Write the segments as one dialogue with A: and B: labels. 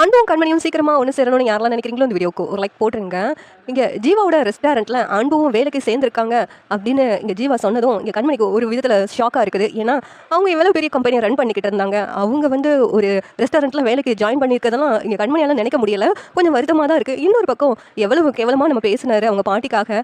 A: அன்பும் கண்மணியும் சீக்கிரமா ஒன்று சேரணும்னு யாரெல்லாம் நினைக்கிறீங்களோ இந்த வீடியோக்கு ஒரு லைக் போட்டுருங்க. இங்கே ஜீவாவோட ரெஸ்டாரண்ட்டில் அன்பும் வேலைக்கு சேர்ந்துருக்காங்க அப்படின்னு இங்கே ஜீவா சொன்னதும் இங்கே கண்மணிக்கு ஒரு விதத்தில் ஷாக்காக இருக்குது. ஏன்னா அவங்க எவ்வளோ பெரிய கம்பெனியை ரன் பண்ணிக்கிட்டு இருந்தாங்க. அவங்க வந்து ஒரு ரெஸ்டாரண்ட்டில் வேலைக்கு ஜாயின் பண்ணியிருக்கதெல்லாம் இங்கே கண்மணியால் நினைக்க முடியல. கொஞ்சம் வருத்தமாக தான் இருக்குது. இன்னொரு பக்கம் எவ்வளவு கேவலமாக நம்ம பேசினார் அவங்க பாட்டிக்காக,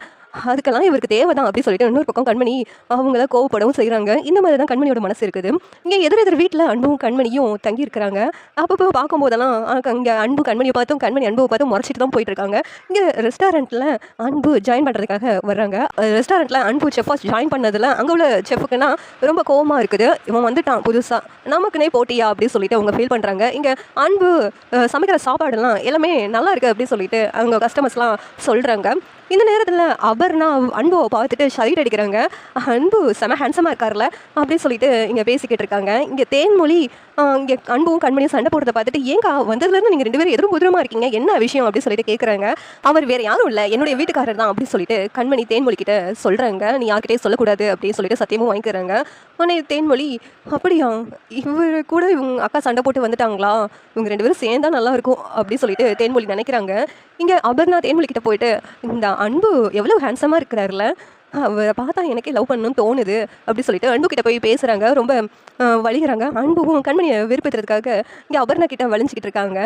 A: அதுக்கெல்லாம் இவருக்கு தேவை தான் அப்படின்னு சொல்லிட்டு இன்னொரு பக்கம் கண்மணி அவங்கள கோவப்படவும் செய்கிறாங்க. இந்த மாதிரி தான் கண்மணியோட மனசு இருக்குது. இங்கே எதிர் வீட்டில் அன்பும் கண்மணியும் தங்கி இருக்கிறாங்க. அப்பப்போ பார்க்கும்போதெல்லாம் இங்கே அன்பு கண்மணியை பார்த்தும் கண்மணி அன்புவை பார்த்தும் முறைச்சிட்டு தான் போயிட்டு இருக்காங்க. இங்கே ரெஸ்டாரண்ட்டில் அன்பு ஜாயின் பண்ணுறதுக்காக வர்றாங்க. ரெஸ்டாரண்ட்டில் அன்பு செஃபாக ஜாயின் பண்ணதில் அங்கே உள்ள செஃபுக்குன்னா ரொம்ப கோவமாக இருக்குது. இவன் வந்துட்டான் புதுசாக, நமக்குனே போட்டியா அப்படின்னு சொல்லிட்டு அவங்க ஃபீல் பண்ணுறாங்க. இங்கே அன்பு சமைக்கிற சாப்பாடுலாம் எல்லாமே நல்லா இருக்குது அப்படின்னு சொல்லிட்டு அவங்க கஸ்டமர்ஸ்லாம் சொல்கிறாங்க. இந்த நேரத்தில் அபர்ணா அன்புவை பார்த்துட்டு ஷைட் அடிக்கிறாங்க. அன்பு செம ஹேண்ட்ஸமாக இருக்கார்ல அப்படின்னு சொல்லிட்டு இங்கே பேசிக்கிட்டு இருக்காங்க. இங்கே தேன்மொழி இங்கே அன்பும் கண்மணியும் சண்டை போடுறத பார்த்துட்டு, ஏங்கா வந்ததுலேருந்து நீங்கள் 2 பேரும் எதிரும் புதிரமாக இருக்கீங்க, என்ன விஷயம் அப்படின்னு சொல்லிட்டு கேட்குறாங்க. அவர் வேறு யாரும் இல்லை, என்னுடைய வீட்டுக்காரர் தான் அப்படின்னு சொல்லிட்டு கண்மணி தேன்மொழி கிட்ட சொல்கிறாங்க. நீ யார்கிட்டே சொல்லக்கூடாது அப்படின்னு சொல்லிட்டு சத்தியமும் வாங்கிக்கிறாங்க. உடனே தேன்மொழி, அப்படியா இவர் கூட இவங்க அக்கா சண்டை போட்டு வந்துட்டாங்களா, இவங்க 2 பேரும் சேர்ந்தா நல்லா இருக்கும் அப்படின்னு சொல்லிட்டு தேன்மொழி நினைக்கிறாங்க. இங்கே அபர்ணா தேன்மொழி கிட்ட போயிட்டு, இந்த அன்பு எவ்வளோ ஹேண்ட்ஸமாக இருக்கிறாருல, அவரை பார்த்தா எனக்கே லவ் பண்ணணும்னு தோணுது அப்படி சொல்லிட்டு அன்பு கிட்ட போய் பேசுகிறாங்க. ரொம்ப வலிகிறாங்க. அன்பும் கண்மணியை விருப்பத்துறதுக்காக இங்கே அபர்ணா கிட்ட வலிஞ்சிக்கிட்டு இருக்காங்க.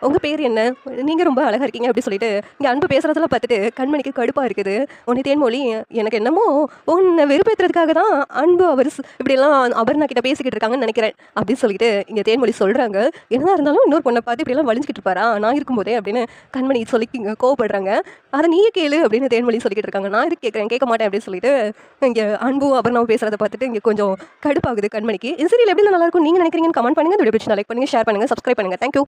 A: உங்கள் பேர் என்ன, நீங்கள் ரொம்ப அழகாக இருக்கீங்க அப்படி சொல்லிட்டு இங்கே அன்பு பேசுகிறதெல்லாம் பார்த்துட்டு கண்மணிக்கு கடுப்பாக இருக்குது. உன்னை தேன்மொழி, எனக்கு என்னமோ உன்னை வெறுப்பேற்றுறதுக்காக தான் அன்பு அவர் இப்படியெல்லாம் அபர்ணா கிட்ட பேசிக்கிட்டு இருக்காங்கன்னு நினைக்கிறேன் அப்படின்னு சொல்லிட்டு இங்கே தேன்மொழி சொல்கிறாங்க. என்னதான் இருந்தாலும் இன்னொரு பொண்ணை பார்த்து இப்படியெல்லாம் வலிஞ்சிக்கிட்டு இருப்பாரா நான் இருக்கும்போதே அப்படின்னு கண்மணி சொல்லி இங்கே கோவப்படுறாங்க. அதை நீயே கேளு அப்படின்னு தேன்மொழி சொல்லிக்கிட்டு இருக்காங்க. நான் இது கேட்குறேன், கேட்க மாட்டேன் அப்படின்னு சொல்லிட்டு இங்கே அன்பு அபர்ணாவும் பேசுகிறத பார்த்துட்டு இங்கே கொஞ்சம் கடுப்பாகுது கண்மணிக்கு. இந்த சீரியல் எப்படி நல்லா இருக்கும் நீங்கள் நினைக்கிறீங்கன்னு கமெண்ட் பண்ணுங்கள். இந்த வீடியோ பிடிச்சா லைக் பண்ணுங்கள், ஷேர் பண்ணுங்கள், சப்ஸ்கிரைப் பண்ணுங்கள். தேங்க்யூ.